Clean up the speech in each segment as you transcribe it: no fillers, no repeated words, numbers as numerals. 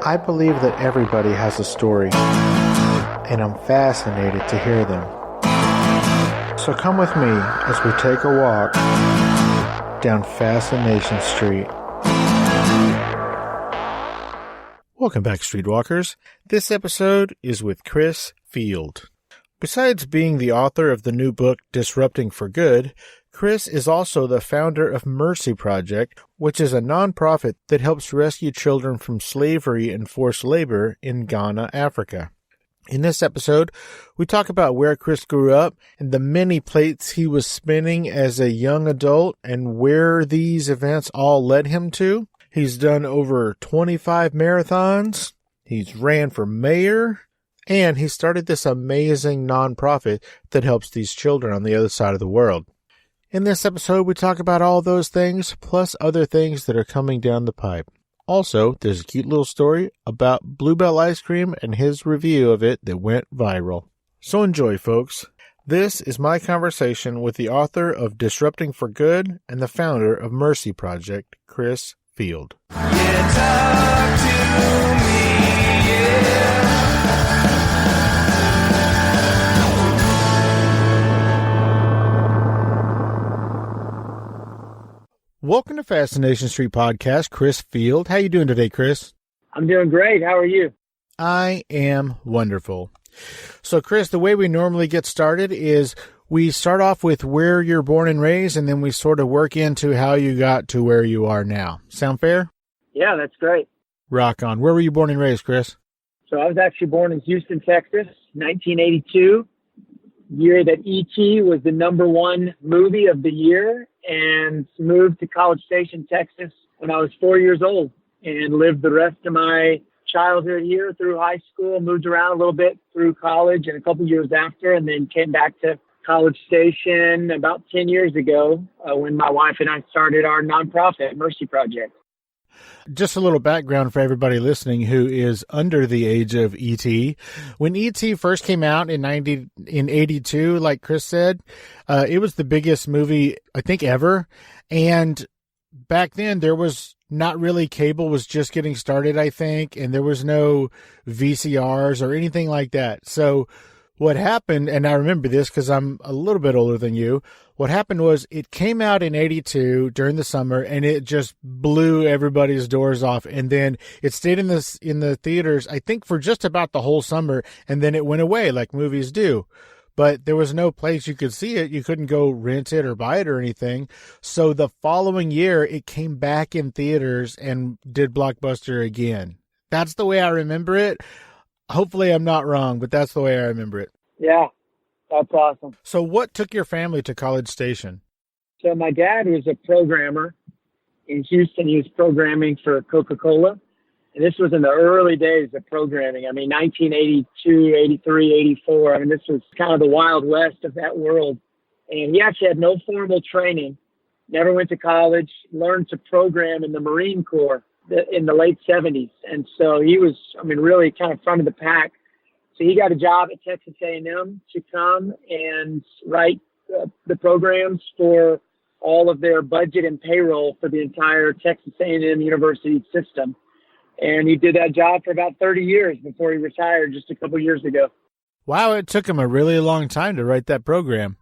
I believe that everybody has a story, and I'm fascinated to hear them. So come with me as we take a walk down Fascination Street. Welcome back, Streetwalkers. This episode is with Chris Field. Besides being the author of the new book, Disrupting for Good, Chris is also the founder of Mercy Project, which is a nonprofit that helps rescue children from slavery and forced labor in Ghana, Africa. In this episode, we talk about where Chris grew up and the many plates he was spinning as a young adult and where these events all led him to. He's done over 25 marathons. He's ran for mayor. And he started this amazing nonprofit that helps these children on the other side of the world. In this episode, we talk about all those things, plus other things that are coming down the pipe. Also, there's a cute little story about Bluebell ice cream and his review of it that went viral. So enjoy, folks. This is my conversation with the author of Disrupting for Good and the founder of Mercy Project, Chris Field. Yeah, talk to me, yeah. Welcome to Fascination Street Podcast, Chris Field. How you doing today, Chris? I'm doing great. How are you? I am wonderful. So, Chris, the way we normally get started is we start off with where you're born and raised, and then we sort of work into how you got to where you are now. Sound fair? Yeah, that's great. Rock on. Where were you born and raised, Chris? So I was actually born in Houston, Texas, 1982, year that E.T. was the #1 movie of the year, and moved to College Station, Texas when I was 4 years old and lived the rest of my childhood here through high school, moved around a little bit through college and a couple years after, and then came back to College Station about 10 years ago when my wife and I started our nonprofit, Mercy Project. Just a little background for everybody listening who is under the age of E.T. When E.T. first came out in 82, like Chris said, it was the biggest movie, I think, ever. And back then there was not really, cable was just getting started, I think, and there was no VCRs or anything like that. So what happened, and I remember this because I'm a little bit older than you, what happened was it came out in 82 during the summer, and it just blew everybody's doors off. And then it stayed in the theaters, I think, for just about the whole summer, and then it went away like movies do. But there was no place you could see it. You couldn't go rent it or buy it or anything. So the following year, it came back in theaters and did Blockbuster again. That's the way I remember it. Hopefully I'm not wrong, but that's the way I remember it. Yeah, that's awesome. So what took your family to College Station? So my dad was a programmer in Houston. He was programming for Coca-Cola. And this was in the early days of programming. I mean, 1982, 83, 84. I mean, this was kind of the Wild West of that world. And he actually had no formal training, never went to college, learned to program in the Marine Corps in the late 70s. And so he was, really kind of front of the pack. So he got a job at Texas A&M to come and write the programs for all of their budget and payroll for the entire Texas A&M University system. And he did that job for about 30 years before he retired just a couple years ago. Wow, it took him a really long time to write that program.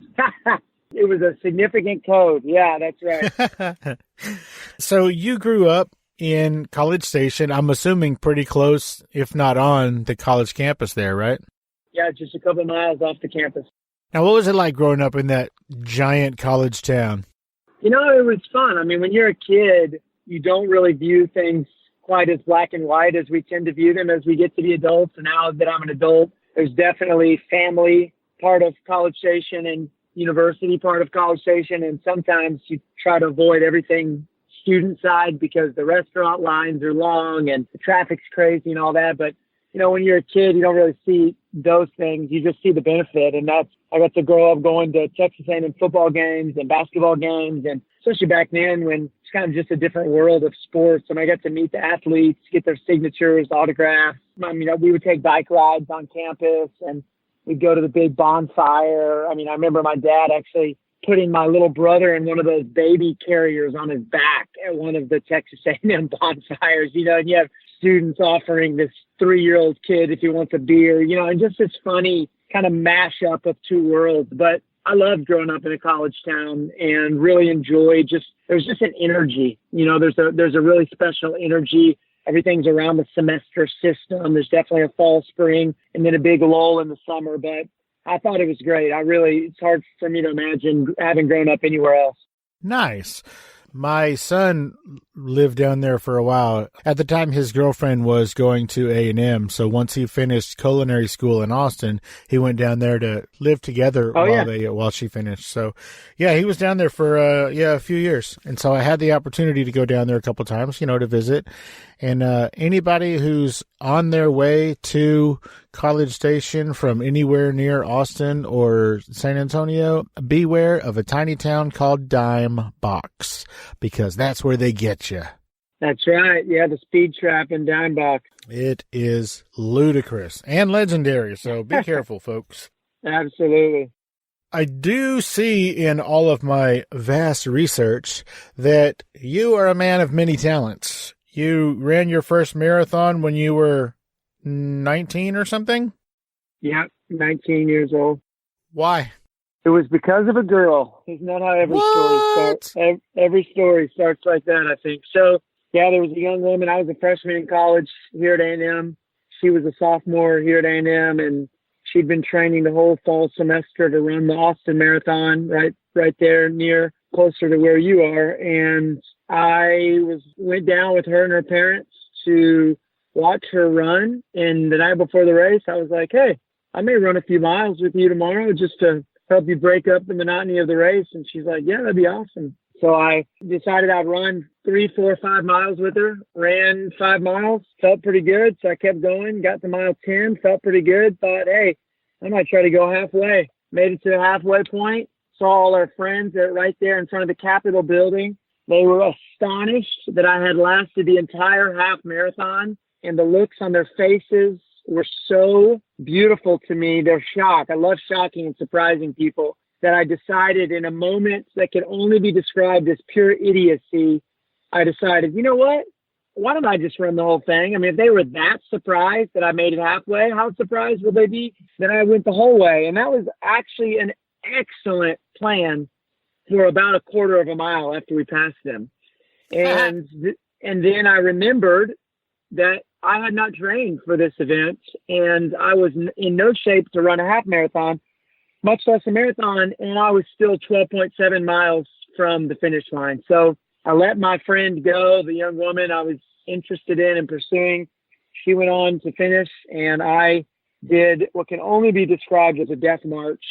It was a significant code. Yeah, that's right. So you grew up in College Station, I'm assuming pretty close, if not on, the college campus there, right? Yeah, just a couple miles off the campus. Now, what was it like growing up in that giant college town? It was fun. When you're a kid, you don't really view things quite as black and white as we tend to view them as we get to be adults. And now that I'm an adult, there's definitely family part of College Station and university part of College Station. And sometimes you try to avoid everything student side because the restaurant lines are long and the traffic's crazy and all that. But, when you're a kid, you don't really see those things. You just see the benefit. And I got to grow up going to Texas A&M football games and basketball games. And especially back then when it's kind of just a different world of sports. And I got to meet the athletes, get their signatures, autographs. We would take bike rides on campus and we'd go to the big bonfire. I remember my dad actually putting my little brother in one of those baby carriers on his back at one of the Texas A&M bonfires, and you have students offering this 3-year-old kid if he wants a beer, and just this funny kind of mashup of two worlds. But I loved growing up in a college town and really enjoyed there's just an energy, there's a really special energy. Everything's around the semester system. There's definitely a fall, spring, and then a big lull in the summer. But I thought it was great. It's hard for me to imagine having grown up anywhere else. Nice. My son lived down there for a while. At the time, his girlfriend was going to A&M. So once he finished culinary school in Austin, he went down there to live together while she finished. So, yeah, he was down there for a few years. And so I had the opportunity to go down there a couple times, to visit. And anybody who's on their way to College Station from anywhere near Austin or San Antonio, beware of a tiny town called Dime Box, because that's where they get you. That's right. Yeah, the speed trap in Dime Box. It is ludicrous and legendary, so be careful, folks. Absolutely. I do see in all of my vast research that you are a man of many talents. You ran your first marathon when you were 19 or something? Yeah, 19 years old. Why? It was because of a girl. Isn't that how every story starts? Every story starts like that, I think. So, yeah, there was a young woman. I was a freshman in college here at A&M. She was a sophomore here at A&M, and she'd been training the whole fall semester to run the Austin Marathon right there closer to where you are. And I went down with her and her parents to watch her run. And the night before the race, I was like, hey, I may run a few miles with you tomorrow just to help you break up the monotony of the race. And she's like, yeah, that'd be awesome. So I decided I'd run 3, 4, 5 miles with her, ran 5 miles, felt pretty good. So I kept going, got to mile 10, felt pretty good. Thought, hey, I might try to go halfway. Made it to the halfway point, saw all our friends right there in front of the Capitol building. They were astonished that I had lasted the entire half marathon, and the looks on their faces were so beautiful to me. They're shocked. I love shocking and surprising people, that I decided in a moment that could only be described as pure idiocy, I decided, you know what? Why don't I just run the whole thing? I mean, if they were that surprised that I made it halfway, how surprised would they be that I went the whole way? And that was actually an excellent plan for about a quarter of a mile after we passed them. And then I remembered that I had not trained for this event, and I was in no shape to run a half marathon, much less a marathon, and I was still 12.7 miles from the finish line. So I let my friend go, the young woman I was interested in and pursuing. She went on to finish, and I did what can only be described as a death march.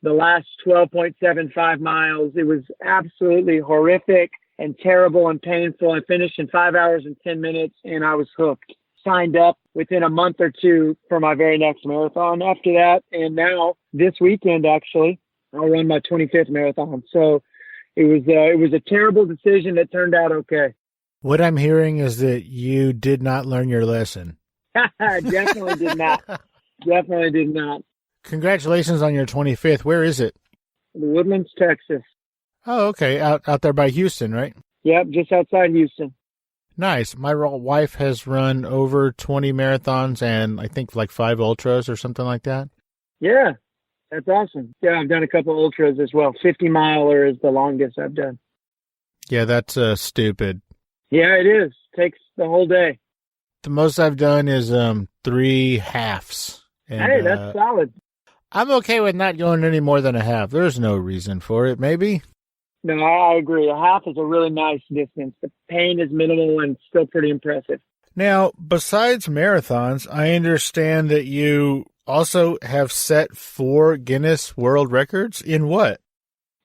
The last 12.75 miles, it was absolutely horrific and terrible and painful. I finished in 5 hours and 10 minutes, and I was hooked. Signed up within a month or two for my very next marathon after that. And now this weekend, actually, I'll run my 25th marathon. So it was a terrible decision that turned out okay. What I'm hearing is that you did not learn your lesson. Definitely did not. Definitely did not. Congratulations on your 25th. Where is it? The Woodlands, Texas. Oh, okay. Out there by Houston, right? Yep, just outside Houston. Nice. My wife has run over 20 marathons and I think like 5 ultras or something like that. Yeah, that's awesome. Yeah, I've done a couple ultras as well. 50-miler is the longest I've done. Yeah, that's stupid. Yeah, it is. Takes the whole day. The most I've done is 3 halves. And, hey, that's solid. I'm okay with not going any more than a half. There's no reason for it, maybe. No, I agree. A half is a really nice distance. The pain is minimal and still pretty impressive. Now, besides marathons, I understand that you also have set 4 Guinness World Records in what?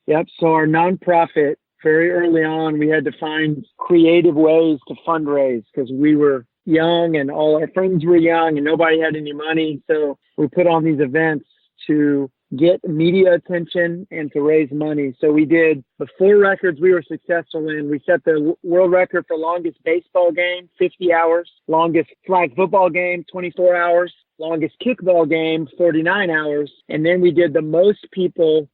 Yep. So our nonprofit, very early on, we had to find creative ways to fundraise because we were young and all our friends were young and nobody had any money. So we put on these events to get media attention and to raise money. So we did the 4 records we were successful in. We set the world record for longest baseball game, 50 hours, longest flag football game, 24 hours, longest kickball game, 49 hours. And then we did the most people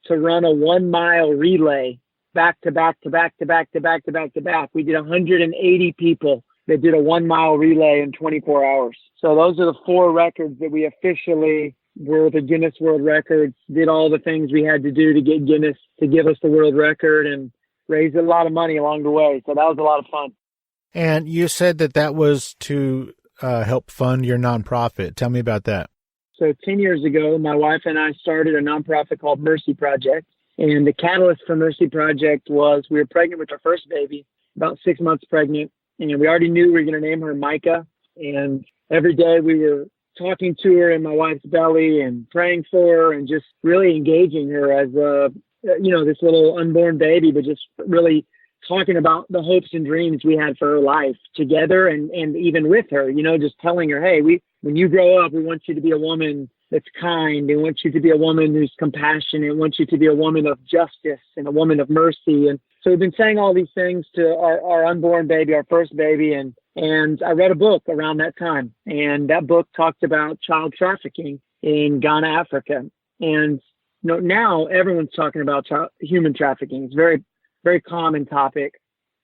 to run a 1-mile relay back to back to back to back to back to back to back. We did 180 people that did a 1-mile relay in 24 hours. So those are the 4 records that we officially were the Guinness World Records, did all the things we had to do to get Guinness to give us the world record, and raised a lot of money along the way. So that was a lot of fun. And you said that was to help fund your nonprofit. Tell me about that. So 10 years ago, my wife and I started a nonprofit called Mercy Project. And the catalyst for Mercy Project was we were pregnant with our first baby, about 6 months pregnant. And we already knew we were going to name her Micah. And every day we were talking to her in my wife's belly and praying for her and just really engaging her as this little unborn baby, but just really talking about the hopes and dreams we had for her life together and even with her, just telling her, hey, when you grow up, we want you to be a woman that's kind. We want you to be a woman who's compassionate. We want you to be a woman of justice and a woman of mercy. And so we've been saying all these things to our unborn baby, our first baby. And I read a book around that time. And that book talked about child trafficking in Ghana, Africa. And now everyone's talking about human trafficking. It's a very, very common topic.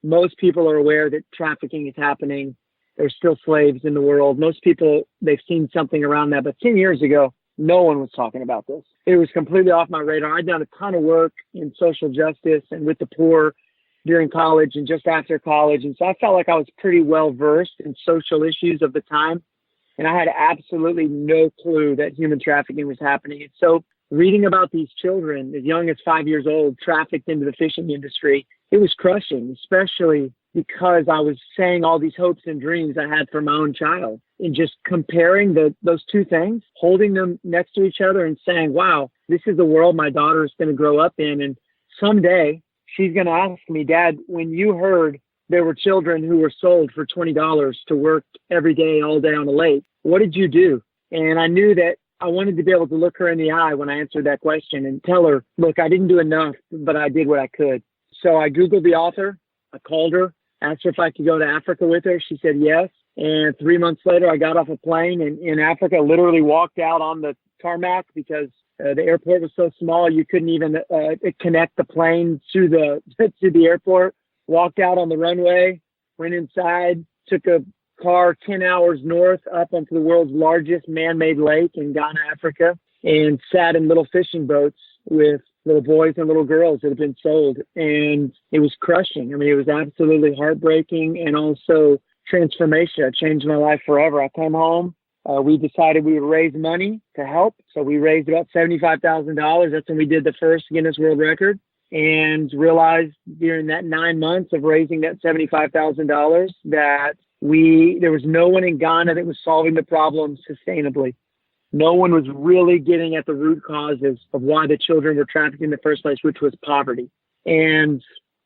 Most people are aware that trafficking is happening. There's still slaves in the world. Most people, they've seen something around that. But 10 years ago, no one was talking about this. It was completely off my radar. I'd done a ton of work in social justice and with the poor during college and just after college. And so I felt like I was pretty well versed in social issues of the time. And I had absolutely no clue that human trafficking was happening. And so reading about these children as young as 5 years old trafficked into the fishing industry, it was crushing, especially because I was saying all these hopes and dreams I had for my own child, and just comparing those two things, holding them next to each other and saying, wow, this is the world my daughter is going to grow up in. And someday she's going to ask me, Dad, when you heard there were children who were sold for $20 to work every day, all day on a lake, what did you do? And I knew that I wanted to be able to look her in the eye when I answered that question and tell her, look, I didn't do enough, but I did what I could. So I Googled the author. I called her, asked her if I could go to Africa with her. She said yes. And 3 months later, I got off a plane in Africa, literally walked out on the tarmac because the airport was so small, you couldn't even connect the plane to the airport. Walked out on the runway, went inside, took a car 10 hours north up onto the world's largest man-made lake in Ghana, Africa, and sat in little fishing boats with little boys and little girls that had been sold. And it was crushing. I mean, it was absolutely heartbreaking and also transformation. It changed my life forever. I came home. We decided we would raise money to help. So we raised about $75,000. That's when we did the first Guinness World Record, and realized during that 9 months of raising that $75,000 that there was no one in Ghana that was solving the problem sustainably. No one was really getting at the root causes of why the children were trafficked in the first place, which was poverty. And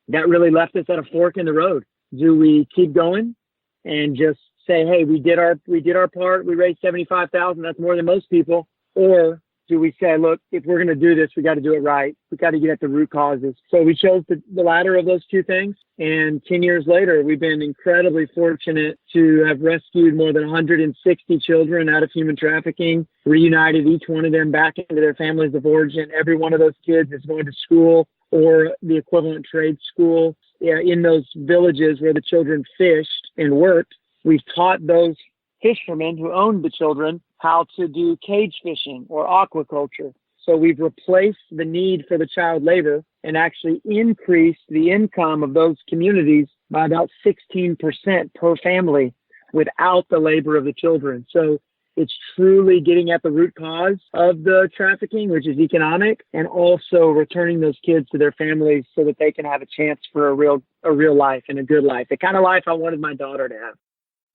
that really left us at a fork in the road. Do we keep going and just say, hey, we did our part, we raised $75,000, that's more than most people? Or do we say, look, if we're going to do this, we got to do it right. We got to get at the root causes. So we chose the latter of those two things. And 10 years later, we've been incredibly fortunate to have rescued more than 160 children out of human trafficking, reunited each one of them back into their families of origin. Every one of those kids is going to school or the equivalent trade school in those villages where the children fished and worked. We've taught those fishermen who owned the children how to do cage fishing or aquaculture. So we've replaced the need for the child labor and actually increased the income of those communities by about 16% per family without the labor of the children. So it's truly getting at the root cause of the trafficking, which is economic, and also returning those kids to their families so that they can have a chance for a real life and a good life, the kind of life I wanted my daughter to have.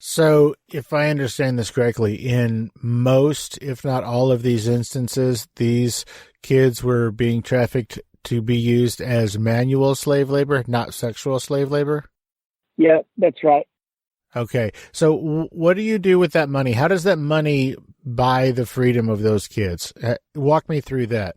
So if I understand this correctly, in most, if not all of these instances, these kids were being trafficked to be used as manual slave labor, not sexual slave labor? Yeah, that's right. Okay. So what do you do with that money? How does that money buy the freedom of those kids? Walk me through that.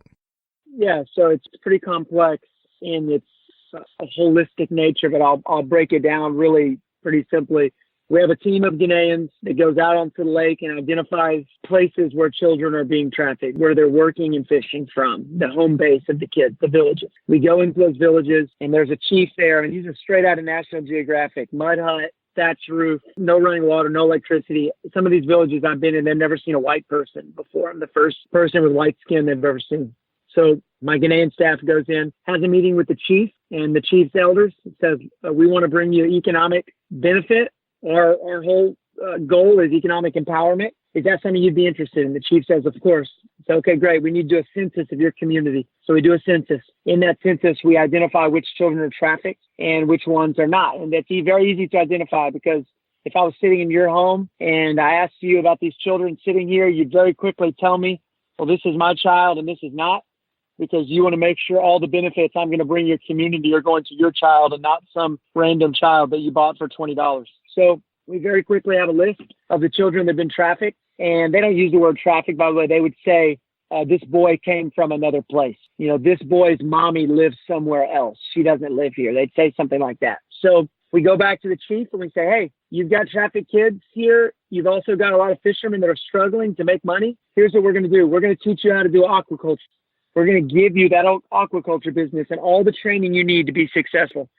Yeah, so it's pretty complex in its a holistic nature, but I'll break it down really pretty simply. We have a team of Ghanaians that goes out onto the lake and identifies places where children are being trafficked, where they're working and fishing from, the home base of the kids, the villages. We go into those villages and there's a chief there, and these are straight out of National Geographic, mud hut, thatched roof, no running water, no electricity. Some of these villages I've been in, they've never seen a white person before. I'm the first person with white skin they've ever seen. So my Ghanaian staff goes in, has a meeting with the chief and the chief's elders. It says, we want to bring you economic benefit. Our whole goal is economic empowerment. Is that something you'd be interested in? The chief says, of course. So, okay, great. We need to do a census of your community. So we do a census. In that census, we identify which children are trafficked and which ones are not. And that's very easy to identify, because if I was sitting in your home and I asked you about these children sitting here, you'd very quickly tell me, well, this is my child and this is not, because you want to make sure all the benefits I'm going to bring your community are going to your child and not some random child that you bought for $20. So we very quickly have a list of the children that have been trafficked. And they don't use the word traffic, by the way. They would say, this boy came from another place. You know, this boy's mommy lives somewhere else. She doesn't live here. They'd say something like that. So we go back to the chief and we say, hey, you've got trafficked kids here. You've also got a lot of fishermen that are struggling to make money. Here's what we're going to do. We're going to teach you how to do aquaculture. We're going to give you that aquaculture business and all the training you need to be successful.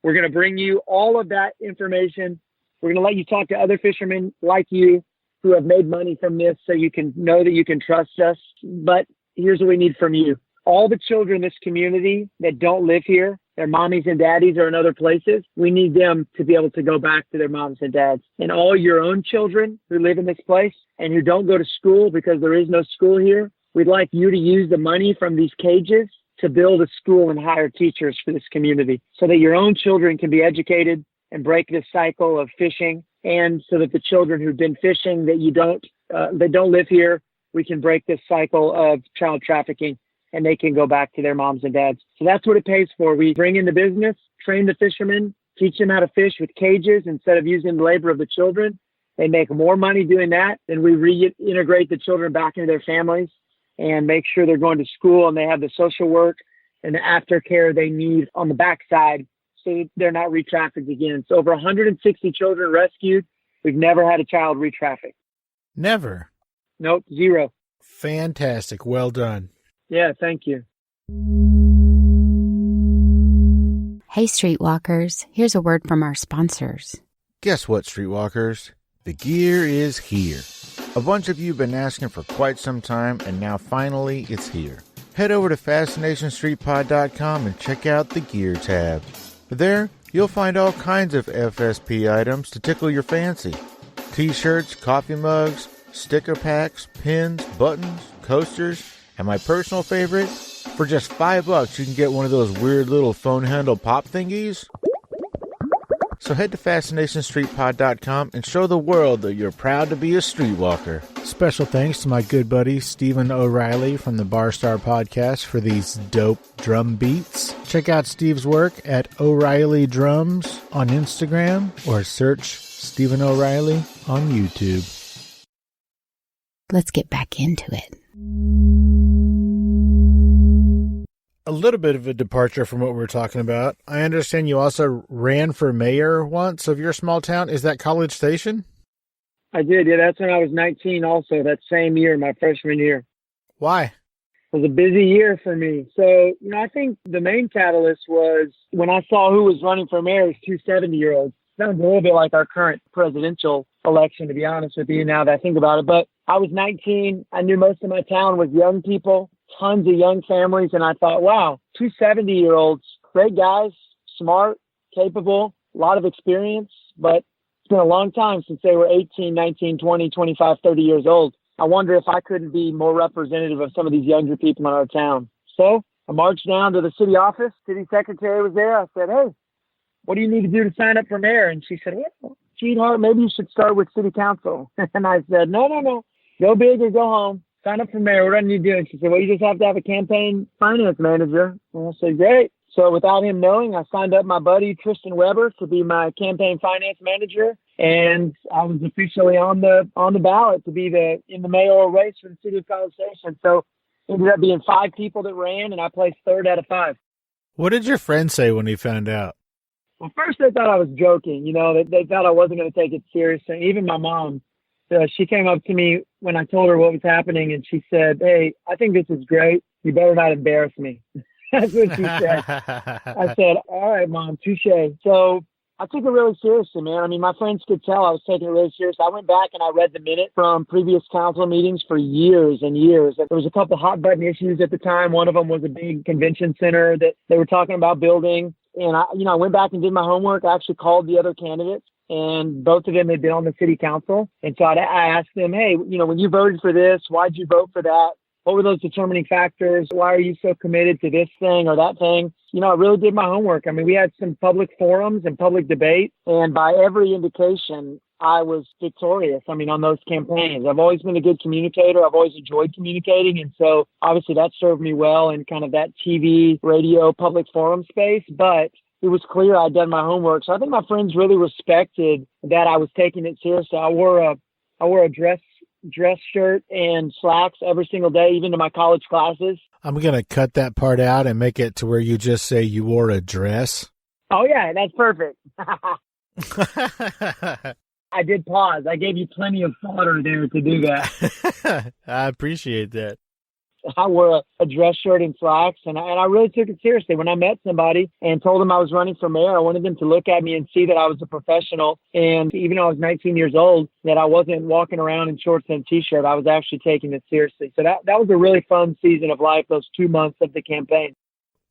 We're going to bring you all of that information. We're going to let you talk to other fishermen like you who have made money from this, so you can know that you can trust us. But here's what we need from you. All the children in this community that don't live here, their mommies and daddies are in other places, we need them to be able to go back to their moms and dads. And all your own children who live in this place and who don't go to school because there is no school here, we'd like you to use the money from these cages to build a school and hire teachers for this community, so that your own children can be educated and break this cycle of fishing. And so that the children who've been fishing that don't live here, we can break this cycle of child trafficking and they can go back to their moms and dads. So that's what it pays for. We bring in the business, train the fishermen, teach them how to fish with cages instead of using the labor of the children. They make more money doing that. Then we reintegrate the children back into their families and make sure they're going to school and they have the social work and the aftercare they need on the backside, so they're not re-trafficked again. So over 160 children rescued. We've never had a child re-trafficked. Never? Nope, zero. Fantastic. Well done. Yeah, thank you. Hey, Streetwalkers. Here's a word from our sponsors. Guess what, Streetwalkers? The gear is here. A bunch of you have been asking for quite some time, and now finally it's here. Head over to FascinationStreetPod.com and check out the Gear tab. There, you'll find all kinds of FSP items to tickle your fancy. T-shirts, coffee mugs, sticker packs, pins, buttons, coasters, and my personal favorite, for just $5 you can get one of those weird little phone handle pop thingies. So head to FascinationStreetPod.com and show the world that you're proud to be a streetwalker. Special thanks to my good buddy Stephen O'Reilly from the Bar Star Podcast for these dope drum beats. Check out Steve's work at O'Reilly Drums on Instagram or search Stephen O'Reilly on YouTube. Let's get back into it. A little bit of a departure from what we were talking about. I understand you also ran for mayor once of your small town. Is that College Station? I did. Yeah, that's when I was 19 also, that same year, my freshman year. Why? It was a busy year for me. So, I think the main catalyst was when I saw who was running for mayor, it was two 70-year-olds. Sounds a little bit like our current presidential election, to be honest with you, now that I think about it. But I was 19. I knew most of my town was young people, tons of young families. And I thought, wow, two 70-year-olds, great guys, smart, capable, a lot of experience. But it's been a long time since they were 18, 19, 20, 25, 30 years old. I wonder if I couldn't be more representative of some of these younger people in our town. So I marched down to the city office. City secretary was there. I said, hey, what do you need to do to sign up for mayor? And she said, well, sweetheart, maybe you should start with city council. And I said, no. Go big or go home. Sign up for mayor. What do I need to do? And she said, well, you just have to have a campaign finance manager. And I said, great. So without him knowing, I signed up my buddy, Tristan Weber, to be my campaign finance manager. And I was officially on the ballot to be in the mayoral race for the city of College Station. So it ended up being 5 people that ran, and I placed 3rd out of 5. What did your friend say when he found out? Well, first they thought I was joking. They thought I wasn't going to take it seriously. Even my mom, she came up to me when I told her what was happening, and she said, hey, I think this is great. You better not embarrass me. That's what she said. I said, all right, Mom, touche. So I took it really seriously, man. I mean, my friends could tell I was taking it really seriously. I went back and I read the minute from previous council meetings for years and years. There was a couple hot button issues at the time. One of them was a big convention center that they were talking about building. And I went back and did my homework. I actually called the other candidates, and both of them had been on the city council. And so I asked them, hey, when you voted for this, why'd you vote for that? What were those determining factors? Why are you so committed to this thing or that thing? I really did my homework. I mean, we had some public forums and public debate, and by every indication, I was victorious. I mean, on those campaigns, I've always been a good communicator. I've always enjoyed communicating. And so obviously that served me well in kind of that TV, radio, public forum space. But it was clear I'd done my homework. So I think my friends really respected that I was taking it seriously. I wore a dress shirt and slacks every single day, even to my college classes. I'm going to cut that part out and make it to where you just say you wore a dress. Oh, yeah, that's perfect. I did pause. I gave you plenty of fodder there to do that. I appreciate that. I wore a dress shirt and slacks, and I really took it seriously. When I met somebody and told them I was running for mayor, I wanted them to look at me and see that I was a professional. And even though I was 19 years old, that I wasn't walking around in shorts and a T-shirt. I was actually taking it seriously. So that was a really fun season of life, those 2 months of the campaign.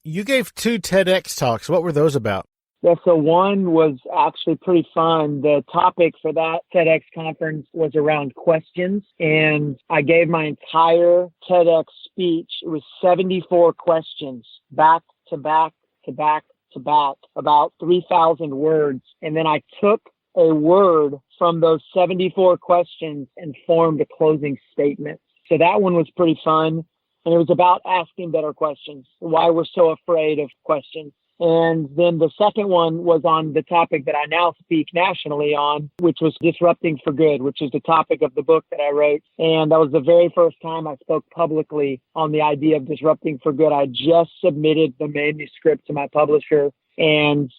You gave 2 TEDx talks. What were those about? Yeah, so one was actually pretty fun. The topic for that TEDx conference was around questions, and I gave my entire TEDx speech. It was 74 questions, back to back to back to back, about 3,000 words. And then I took a word from those 74 questions and formed a closing statement. So that one was pretty fun. And it was about asking better questions, why we're so afraid of questions. And then the second one was on the topic that I now speak nationally on, which was disrupting for good, which is the topic of the book that I wrote. And that was the very first time I spoke publicly on the idea of disrupting for good. I just submitted the manuscript to my publisher and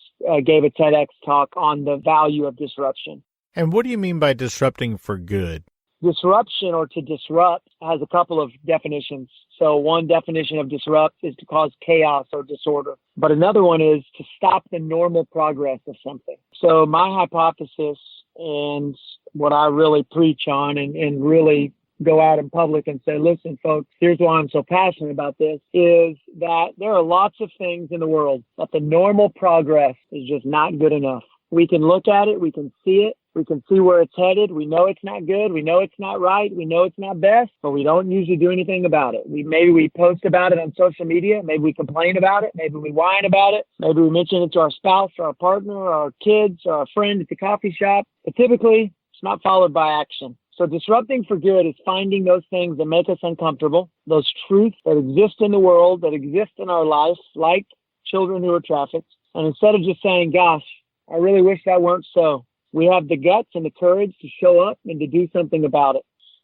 gave a TEDx talk on the value of disruption. And what do you mean by disrupting for good? Disruption, or to disrupt, has a couple of definitions. So one definition of disrupt is to cause chaos or disorder. But another one is to stop the normal progress of something. So my hypothesis, and what I really preach on and really go out in public and say, listen, folks, here's why I'm so passionate about this, is that there are lots of things in the world that the normal progress is just not good enough. We can look at it, we can see it, we can see where it's headed. We know it's not good. We know it's not right. We know it's not best, but we don't usually do anything about it. Maybe we post about it on social media. Maybe we complain about it. Maybe we whine about it. Maybe we mention it to our spouse, or our partner, or our kids, or our friend at the coffee shop. But typically, it's not followed by action. So disrupting for good is finding those things that make us uncomfortable, those truths that exist in the world, that exist in our life, like children who are trafficked. And instead of just saying, gosh, I really wish that weren't so, we have the guts and the courage to show up and to do something about it.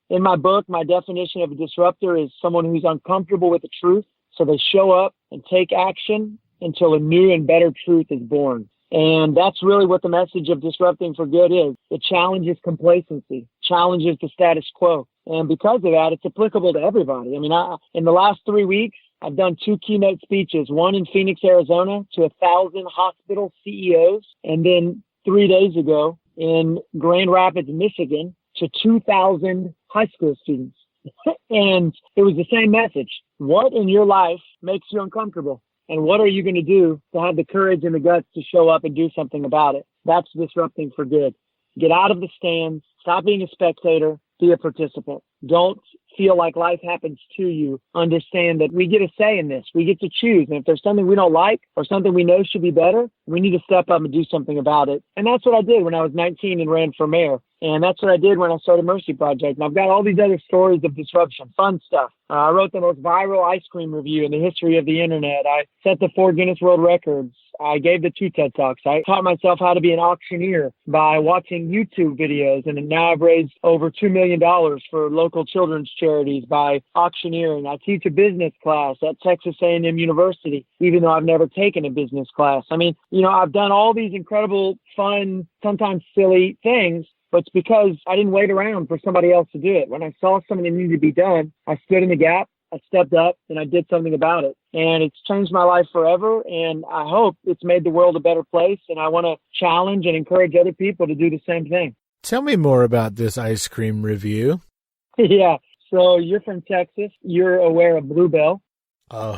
In my book, my definition of a disruptor is someone who's uncomfortable with the truth, so they show up and take action until a new and better truth is born. And that's really what the message of disrupting for good is. It challenges complacency, challenges the status quo. And because of that, it's applicable to everybody. I mean, in the last 3 weeks, I've done 2 keynote speeches, one in Phoenix, Arizona, to 1,000 hospital CEOs, and then 3 days ago in Grand Rapids, Michigan, to 2,000 high school students. And it was the same message. What in your life makes you uncomfortable? And what are you going to do to have the courage and the guts to show up and do something about it? That's disrupting for good. Get out of the stands. Stop being a spectator. Be a participant. Don't feel like life happens to you. Understand that we get a say in this. We get to choose. And if there's something we don't like or something we know should be better, we need to step up and do something about it. And that's what I did when I was 19 and ran for mayor. And that's what I did when I started Mercy Project. And I've got all these other stories of disruption, fun stuff. I wrote the most viral ice cream review in the history of the internet. I set the 4 Guinness World Records. I gave the 2 TED Talks. I taught myself how to be an auctioneer by watching YouTube videos. And now I've raised over $2 million for local children's charities by auctioneering. I teach a business class at Texas A&M University, even though I've never taken a business class. I mean, I've done all these incredible, fun, sometimes silly things, but it's because I didn't wait around for somebody else to do it. When I saw something that needed to be done, I stood in the gap I stepped up and I did something about it. And it's changed my life forever. And I hope it's made the world a better place. And I want to challenge and encourage other people to do the same thing. Tell me more about this ice cream review. Yeah. So you're from Texas. You're aware of Bluebell.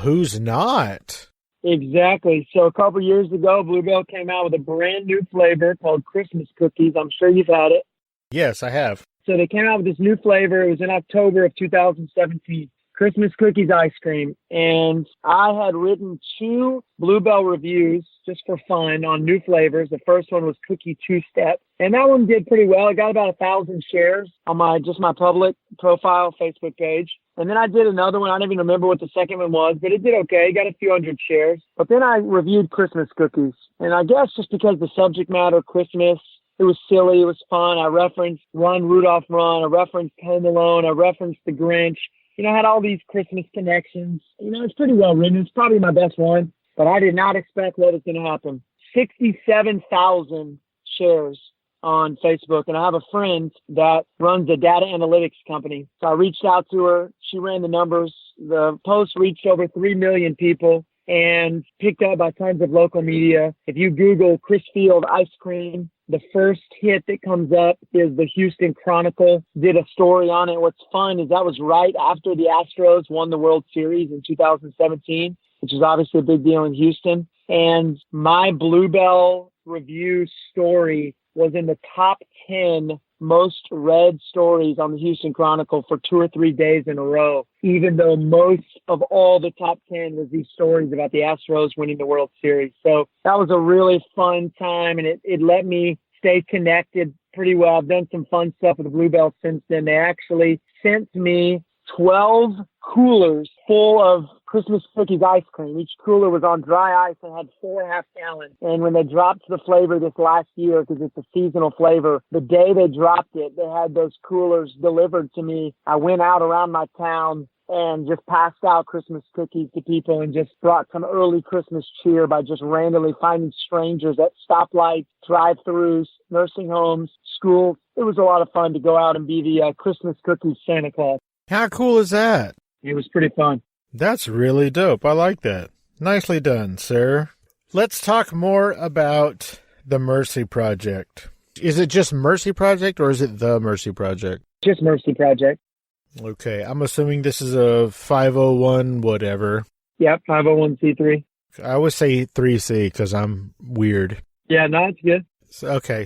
Who's not? Exactly. So a couple years ago, Bluebell came out with a brand new flavor called Christmas cookies. I'm sure you've had it. Yes, I have. So they came out with this new flavor. It was in October of 2017. Christmas cookies ice cream. And I had written 2 Bluebell reviews just for fun on new flavors. The first one was Cookie Two-Step. And that one did pretty well. It got about 1,000 shares on my public profile Facebook page. And then I did another one. I don't even remember what the second one was, but it did okay. It got a few hundred shares. But then I reviewed Christmas cookies. And I guess just because the subject matter, Christmas, it was silly. It was fun. I referenced Run, Rudolph, Run. I referenced Home Alone. I referenced The Grinch. I had all these Christmas connections. It's pretty well written. It's probably my best one, but I did not expect what was going to happen. 67,000 shares on Facebook. And I have a friend that runs a data analytics company. So I reached out to her. She ran the numbers. The post reached over 3 million people and picked up by tons of local media. If you Google Chris Field ice cream, the first hit that comes up is the Houston Chronicle did a story on it. What's fun is that was right after the Astros won the World Series in 2017, which is obviously a big deal in Houston. And my Bluebell review story was in the top 10 most read stories on the Houston Chronicle for 2 or 3 days in a row, even though most of all the top 10 was these stories about the Astros winning the World Series. So that was a really fun time, and it let me stay connected pretty well. I've done some fun stuff with the Bluebell since then. They actually sent me 12 coolers full of Christmas cookies ice cream. Each cooler was on dry ice and had 4 half-gallons. And when they dropped the flavor this last year, because it's a seasonal flavor, the day they dropped it, they had those coolers delivered to me. I went out around my town and just passed out Christmas cookies to people and just brought some early Christmas cheer by just randomly finding strangers at stoplights, drive-thrus, nursing homes, schools. It was a lot of fun to go out and be the Christmas cookies Santa Claus. How cool is that? It was pretty fun. That's really dope. I like that. Nicely done, sir. Let's talk more about the Mercy Project. Is it just Mercy Project or is it the Mercy Project? Just Mercy Project. Okay. I'm assuming this is a 501 whatever. Yep, 501c3. I always say 3C because I'm weird. Yeah, no, it's good.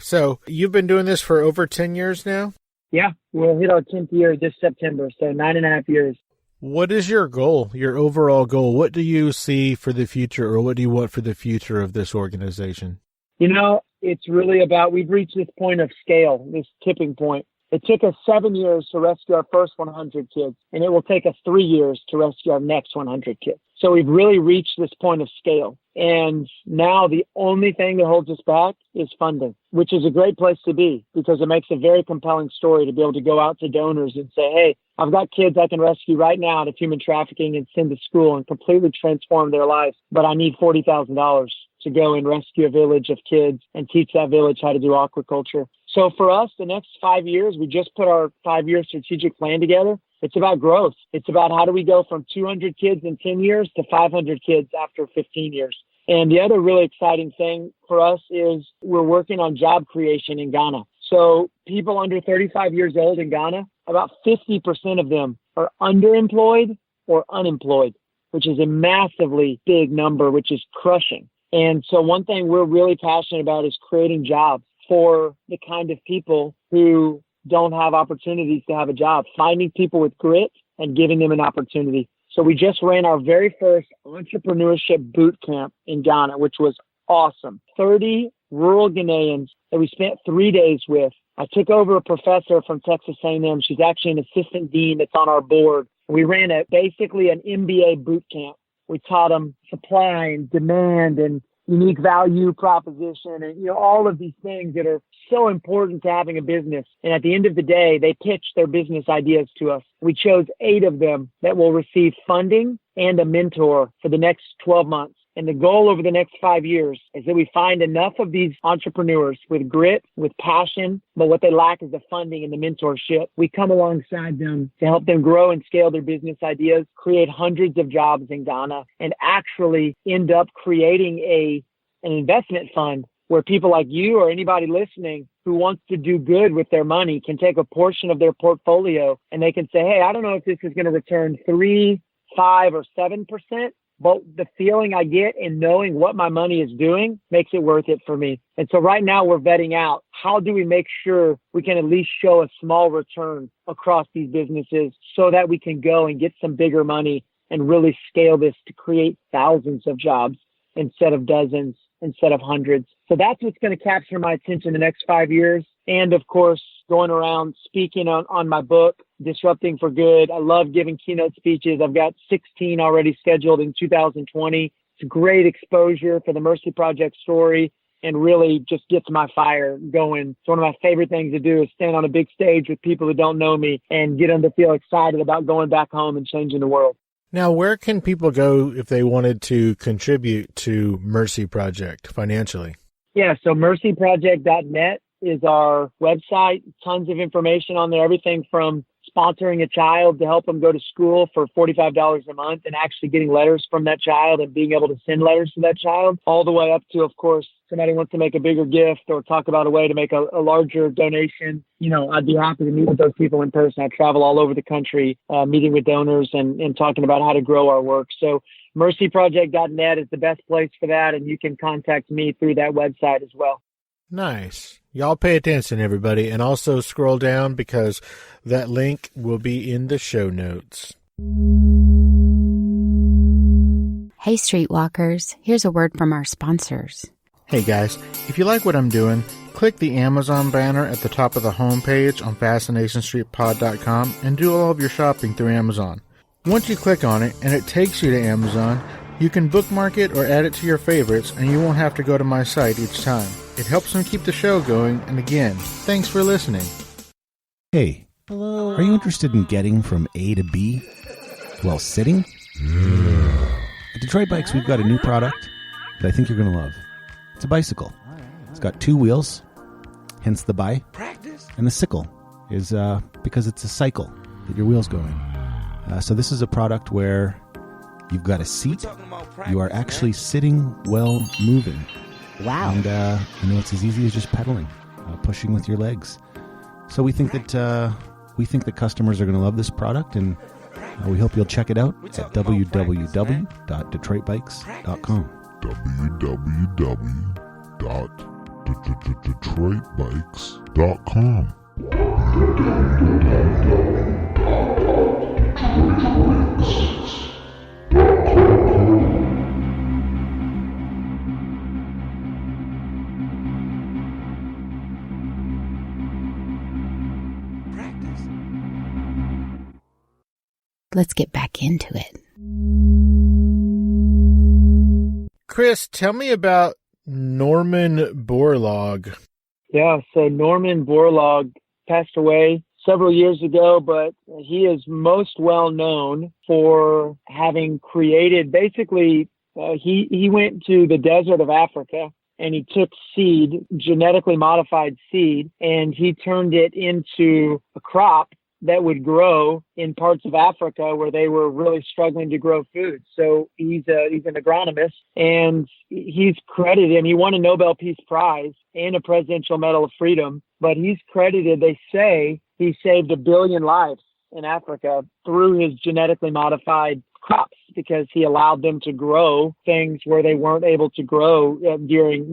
So you've been doing this for over 10 years now? Yeah, we'll hit our 10th year this September, so 9.5 years. What is your goal, your overall goal? What do you see for the future, or what do you want for the future of this organization? It's really about, we've reached this point of scale, this tipping point. It took us 7 years to rescue our first 100 kids, and it will take us 3 years to rescue our next 100 kids. So we've really reached this point of scale. And now the only thing that holds us back is funding, which is a great place to be because it makes a very compelling story to be able to go out to donors and say, hey, I've got kids I can rescue right now out of human trafficking and send to school and completely transform their lives, but I need $40,000 to go and rescue a village of kids and teach that village how to do aquaculture. So for us, the next 5 years, we just put our 5-year strategic plan together. It's about growth. It's about how do we go from 200 kids in 10 years to 500 kids after 15 years. And the other really exciting thing for us is we're working on job creation in Ghana. So people under 35 years old in Ghana, about 50% of them are underemployed or unemployed, which is a massively big number, which is crushing. And so one thing we're really passionate about is creating jobs for the kind of people who don't have opportunities to have a job, finding people with grit and giving them an opportunity. So we just ran our very first entrepreneurship bootcamp in Ghana, which was awesome. 30 rural Ghanaians that we spent 3 days with. I took over a professor from Texas A&M. She's actually an assistant dean that's on our board. We ran basically an MBA bootcamp. We taught them supply and demand and unique value proposition and, all of these things that are so important to having a business. And at the end of the day, they pitched their business ideas to us. We chose 8 of them that will receive funding and a mentor for the next 12 months. And the goal over the next 5 years is that we find enough of these entrepreneurs with grit, with passion, but what they lack is the funding and the mentorship. We come alongside them to help them grow and scale their business ideas, create hundreds of jobs in Ghana, and actually end up creating an investment fund where people like you or anybody listening who wants to do good with their money can take a portion of their portfolio and they can say, hey, I don't know if this is going to return 3, 5, or 7%, but the feeling I get in knowing what my money is doing makes it worth it for me. And so right now we're vetting out how do we make sure we can at least show a small return across these businesses so that we can go and get some bigger money and really scale this to create thousands of jobs instead of dozens, instead of hundreds. So that's what's going to capture my attention the next 5 years. And of course, going around speaking on my book, Disrupting for Good. I love giving keynote speeches. I've got 16 already scheduled in 2020. It's great exposure for the Mercy Project story and really just gets my fire going. It's one of my favorite things to do is stand on a big stage with people who don't know me and get them to feel excited about going back home and changing the world. Now, where can people go if they wanted to contribute to Mercy Project financially? Yeah, so mercyproject.net is our website. Tons of information on there, everything from sponsoring a child to help them go to school for $45 a month and actually getting letters from that child and being able to send letters to that child, all the way up to, of course, somebody wants to make a bigger gift or talk about a way to make a larger donation. You know, I'd be happy to meet with those people in person. I travel all over the country, meeting with donors and talking about how to grow our work. So mercyproject.net is the best place for that, and you can contact me through that website as well. Nice. Y'all pay attention, everybody, and also scroll down because that link will be in the show notes. Hey, Streetwalkers, here's a word from our sponsors. Hey, guys, if you like what I'm doing, click the Amazon banner at the top of the homepage on FascinationStreetPod.com and do all of your shopping through Amazon. Once you click on it and it takes you to Amazon, you can bookmark it or add it to your favorites, and you won't have to go to my site each time. It helps them keep the show going, and again, thanks for listening. Hey, are you interested in getting from A to B while sitting? At Detroit Bikes, we've got a new product that I think you're going to love. It's a bicycle. It's got 2 wheels, hence the bi. And the sickle is because it's a cycle that your wheels go in. So this is a product where you've got a seat. You are actually sitting while moving. Wow. And it's as easy as just pedaling, pushing with your legs. So we think that customers are going to love this product, and we hope you'll check it out at www.detroitbikes.com. www.detroitbikes.com. Let's get back into it. Chris, tell me about Norman Borlaug. Yeah, so Norman Borlaug passed away several years ago, but he is most well known for having created, basically, he went to the desert of Africa and he took seed, genetically modified seed, and he turned it into a crop that would grow in parts of Africa where they were really struggling to grow food. So he's an agronomist, and he's credited, and he won a Nobel Peace Prize and a Presidential Medal of Freedom, but he's credited, they say, he saved 1 billion lives in Africa through his genetically modified crops because he allowed them to grow things where they weren't able to grow during,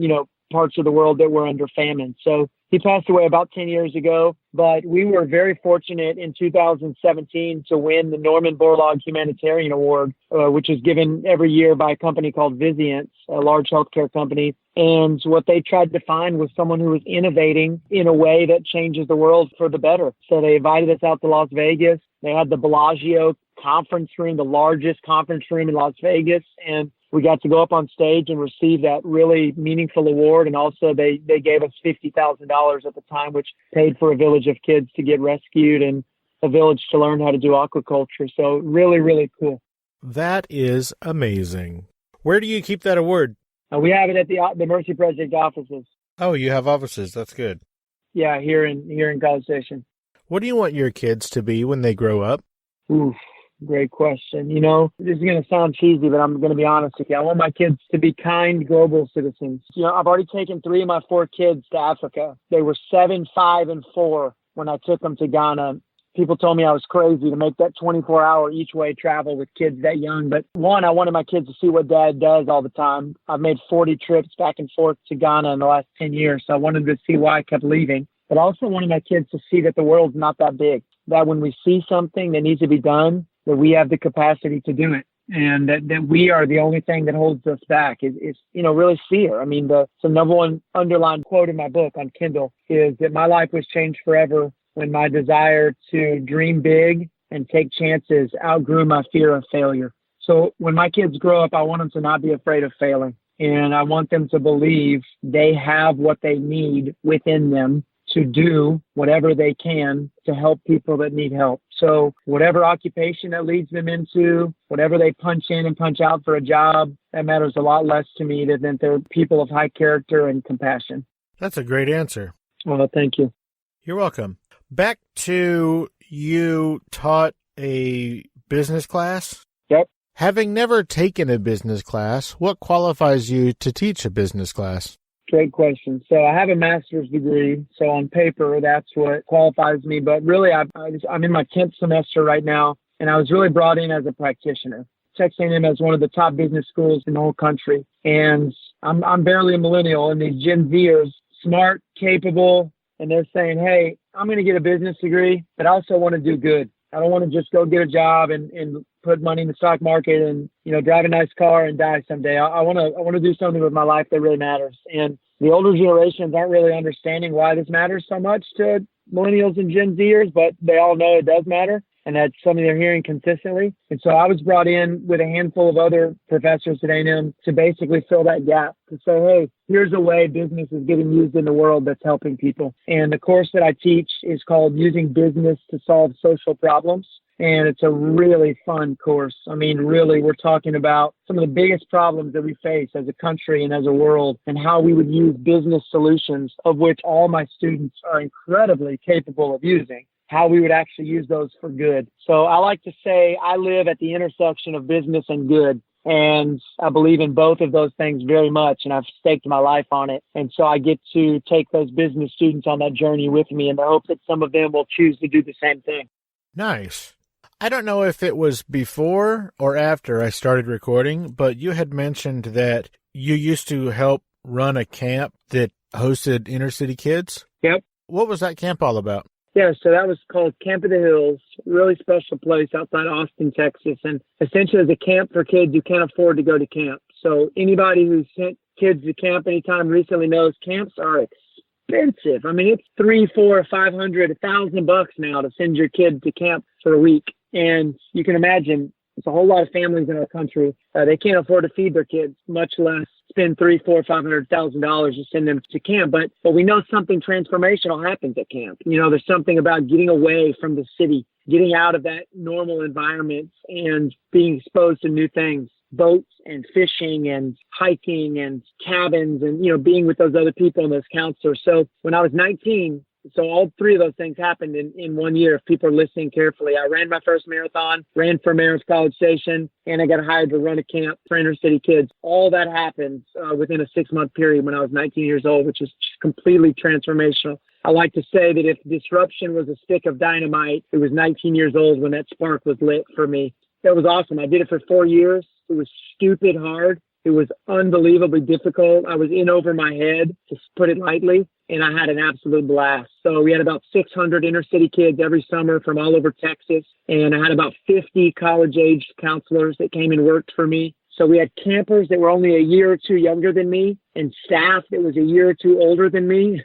parts of the world that were under famine. So he passed away about 10 years ago, but we were very fortunate in 2017 to win the Norman Borlaug Humanitarian Award, which is given every year by a company called Vizient, a large healthcare company. And what they tried to find was someone who was innovating in a way that changes the world for the better. So they invited us out to Las Vegas. They had the Bellagio conference room, the largest conference room in Las Vegas. And we got to go up on stage and receive that really meaningful award. And also they gave us $50,000 at the time, which paid for a village of kids to get rescued and a village to learn how to do aquaculture. So really, really cool. That is amazing. Where do you keep that award? We have it at the Mercy Project offices. Oh, you have offices. That's good. Yeah, here in College Station. What do you want your kids to be when they grow up? Oof, great question. You know, this is going to sound cheesy, but I'm going to be honest with you. I want my kids to be kind global citizens. You know, I've already taken 3 of my 4 kids to Africa. They were 7, 5, and 4 when I took them to Ghana. People told me I was crazy to make that 24-hour each-way travel with kids that young. But one, I wanted my kids to see what Dad does all the time. I've made 40 trips back and forth to Ghana in the last 10 years, so I wanted to see why I kept leaving. But I also wanted my kids to see that the world's not that big, that when we see something that needs to be done, that we have the capacity to do it, and that we are the only thing that holds us back is really fear. I mean, the number one underlined quote in my book on Kindle is that my life was changed forever when my desire to dream big and take chances outgrew my fear of failure. So when my kids grow up, I want them to not be afraid of failing. And I want them to believe they have what they need within them to do whatever they can to help people that need help. So whatever occupation that leads them into, whatever they punch in and punch out for a job, that matters a lot less to me than they're people of high character and compassion. That's a great answer. Well, thank you. You're welcome. Back to you taught a business class? Yep. Having never taken a business class, what qualifies you to teach a business class? Great question. So I have a master's degree. So on paper, that's what qualifies me. But really, I'm in my 10th semester right now, and I was really brought in as a practitioner. Texas A&M as one of the top business schools in the whole country. And I'm barely a millennial, and these Gen Zers, smart, capable, and they're saying, hey, I'm going to get a business degree, but I also want to do good. I don't want to just go get a job and put money in the stock market and, drive a nice car and die someday. I want to do something with my life that really matters. And the older generations aren't really understanding why this matters so much to millennials and Gen Zers, but they all know it does matter. And that's something they're hearing consistently. And so I was brought in with a handful of other professors at A&M to basically fill that gap, to say, hey, here's a way business is getting used in the world that's helping people. And the course that I teach is called Using Business to Solve Social Problems. And it's a really fun course. I mean, really, we're talking about some of the biggest problems that we face as a country and as a world, and how we would use business solutions, of which all my students are incredibly capable of using, how we would actually use those for good. So I like to say I live at the intersection of business and good. And I believe in both of those things very much, and I've staked my life on it. And so I get to take those business students on that journey with me in the hope that some of them will choose to do the same thing. Nice. I don't know if it was before or after I started recording, but you had mentioned that you used to help run a camp that hosted inner city kids. Yep. What was that camp all about? Yeah, so that was called Camp of the Hills, really special place outside Austin, Texas. And essentially it's a camp for kids who can't afford to go to camp. So anybody who's sent kids to camp anytime recently knows camps are expensive. I mean, it's $300, $400, $500, $1,000 now to send your kid to camp for a week. And you can imagine it's a whole lot of families in our country. They can't afford to feed their kids, much less spend $300,000, $400,000, $500,000 to send them to camp. But we know something transformational happens at camp. There's something about getting away from the city, getting out of that normal environment and being exposed to new things, boats and fishing and hiking and cabins and, being with those other people and those counselors. So when I was 19, so all 3 of those things happened in 1 year. If people are listening carefully, I ran my first marathon, ran for mayor's College Station, and I got hired to run a camp for inner city kids. All that happened within a 6-month period when I was 19 years old, which is completely transformational. I like to say that if disruption was a stick of dynamite, it was 19 years old when that spark was lit for me. That was awesome. I did it for 4 years. It was stupid hard. It was unbelievably difficult. I was in over my head, to put it lightly, and I had an absolute blast. So we had about 600 inner city kids every summer from all over Texas, and I had about 50 college-aged counselors that came and worked for me. So we had campers that were only a year or 2 younger than me, and staff that was a year or 2 older than me.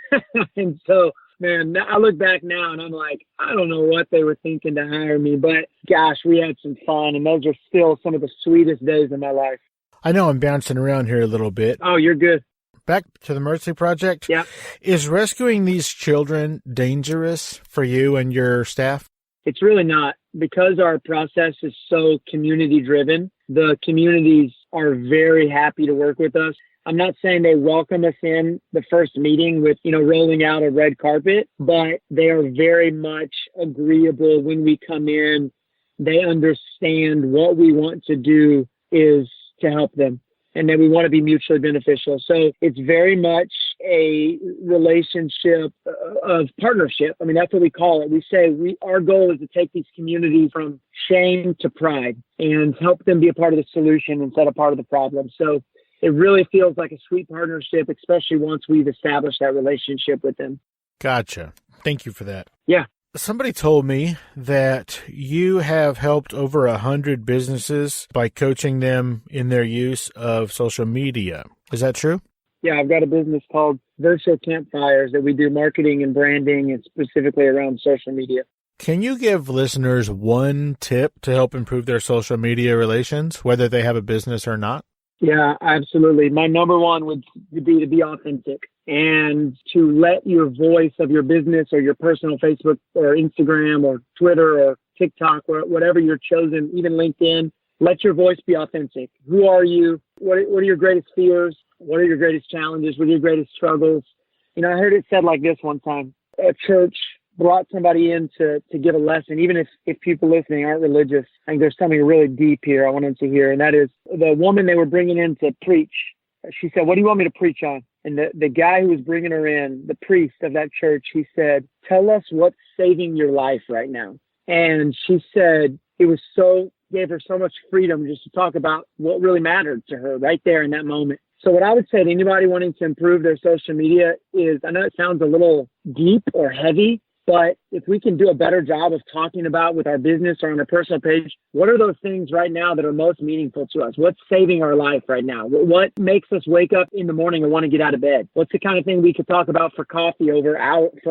And so, man, I look back now and I'm like, I don't know what they were thinking to hire me, but gosh, we had some fun, and those are still some of the sweetest days of my life. I know I'm bouncing around here a little bit. Oh, you're good. Back to the Mercy Project. Yeah. Is rescuing these children dangerous for you and your staff? It's really not, because our process is so community driven. the communities are very happy to work with us. I'm not saying they welcome us in the first meeting with, rolling out a red carpet, but they are very much agreeable when we come in. They understand what we want to do is to help them, and that we want to be mutually beneficial. So it's very much a relationship of partnership. I mean, that's what we call it. We say our goal is to take these communities from shame to pride and help them be a part of the solution instead of part of the problem. So it really feels like a sweet partnership, especially once we've established that relationship with them. Gotcha. Thank you for that. Yeah. Somebody told me that you have helped over 100 businesses by coaching them in their use of social media. Is that true? Yeah, I've got a business called Virtual Campfires that we do marketing and branding, and specifically around social media. Can you give listeners one tip to help improve their social media relations, whether they have a business or not? Yeah, absolutely. My number one would be to be authentic and to let your voice of your business or your personal Facebook or Instagram or Twitter or TikTok or whatever you're chosen, even LinkedIn, let your voice be authentic. Who are you? What are your greatest fears? What are your greatest challenges? What are your greatest struggles? I heard it said like this one time. A church brought somebody in to give a lesson, even if people listening aren't religious. I think there's something really deep here I want them to hear, and that is the woman they were bringing in to preach. She said, "What do you want me to preach on?" And the guy who was bringing her in, the priest of that church, he said, "Tell us what's saving your life right now." And she said gave her so much freedom just to talk about what really mattered to her right there in that moment. So what I would say to anybody wanting to improve their social media is, I know it sounds a little deep or heavy, but if we can do a better job of talking about with our business or on our personal page, what are those things right now that are most meaningful to us? What's saving our life right now? What makes us wake up in the morning and want to get out of bed? What's the kind of thing we could talk about for coffee for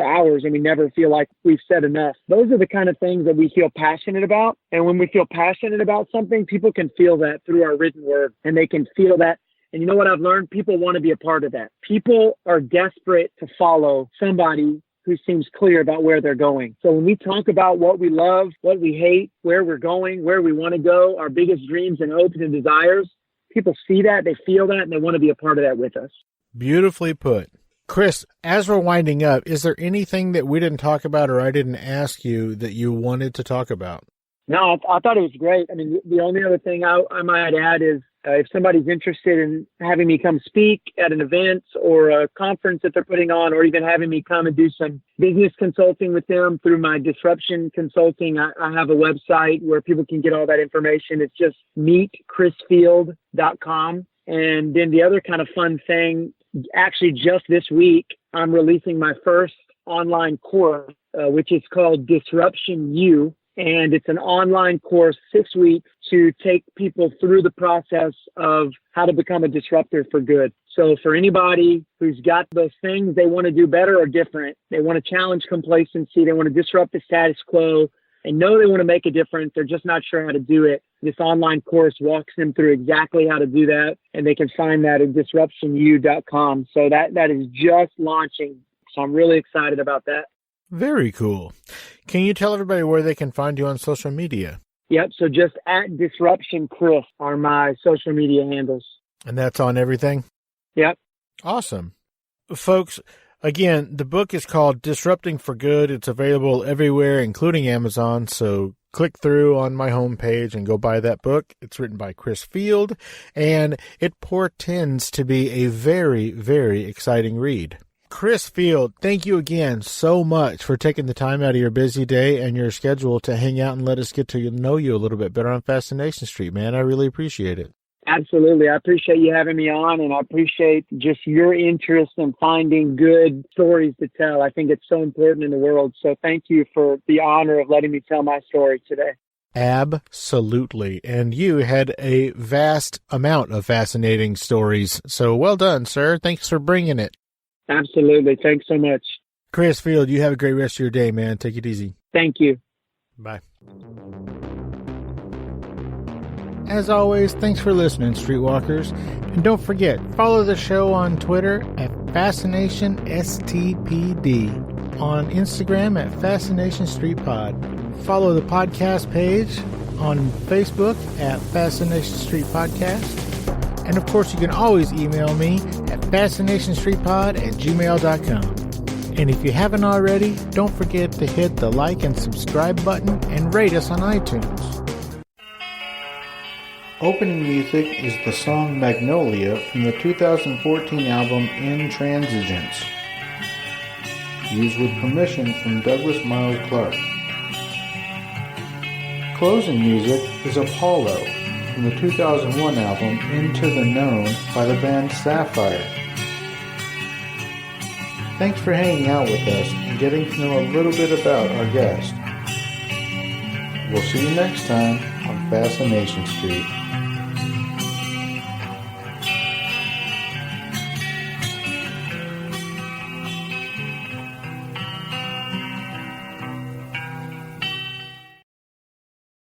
hours and we never feel like we've said enough? Those are the kind of things that we feel passionate about. And when we feel passionate about something, people can feel that through our written word, and they can feel that. And you know what I've learned? People want to be a part of that. People are desperate to follow somebody who seems clear about where they're going. So when we talk about what we love, what we hate, where we're going, where we want to go, our biggest dreams and hopes and desires, people see that, they feel that, and they want to be a part of that with us. Beautifully put. Chris, as we're winding up, is there anything that we didn't talk about or I didn't ask you that you wanted to talk about? No, I thought it was great. I mean, the only other thing I might add is if somebody's interested in having me come speak at an event or a conference that they're putting on, or even having me come and do some business consulting with them through my disruption consulting, I have a website where people can get all that information. It's just meetchrisfield.com. And then the other kind of fun thing, actually just this week, I'm releasing my first online course, which is called Disruption U. And it's an online course, 6 weeks, to take people through the process of how to become a disruptor for good. So for anybody who's got those things they want to do better or different, they want to challenge complacency, they want to disrupt the status quo, they know they want to make a difference, they're just not sure how to do it. This online course walks them through exactly how to do that, and they can find that at disruptionu.com. So that is just launching. So I'm really excited about that. Very cool. Can you tell everybody where they can find you on social media? Yep. So just at Disruption Chris are my social media handles. And that's on everything? Yep. Awesome. Folks, again, the book is called Disrupting for Good. It's available everywhere, including Amazon. So click through on my homepage and go buy that book. It's written by Chris Field, and it portends to be a very, very exciting read. Chris Field, thank you again so much for taking the time out of your busy day and your schedule to hang out and let us get to know you a little bit better on Fascination Street, man. I really appreciate it. Absolutely. I appreciate you having me on, and I appreciate just your interest in finding good stories to tell. I think it's so important in the world. So thank you for the honor of letting me tell my story today. Absolutely. And you had a vast amount of fascinating stories. So well done, sir. Thanks for bringing it. Absolutely. Thanks so much. Chris Field, you have a great rest of your day, man. Take it easy. Thank you. Bye. As always, thanks for listening, Streetwalkers. And don't forget, follow the show on Twitter at FascinationSTPD, on Instagram at Fascination Street Pod. Follow the podcast page on Facebook at Fascination Street Podcast. And of course, you can always email me at fascinationstreetpod@gmail.com. And if you haven't already, don't forget to hit the like and subscribe button and rate us on iTunes. Opening music is the song Magnolia from the 2014 album Intransigence, used with permission from Douglas Miles Clark. Closing music is Apollo from the 2001 album Into the Known by the band Sapphire. Thanks for hanging out with us and getting to know a little bit about our guest. We'll see you next time on Fascination Street.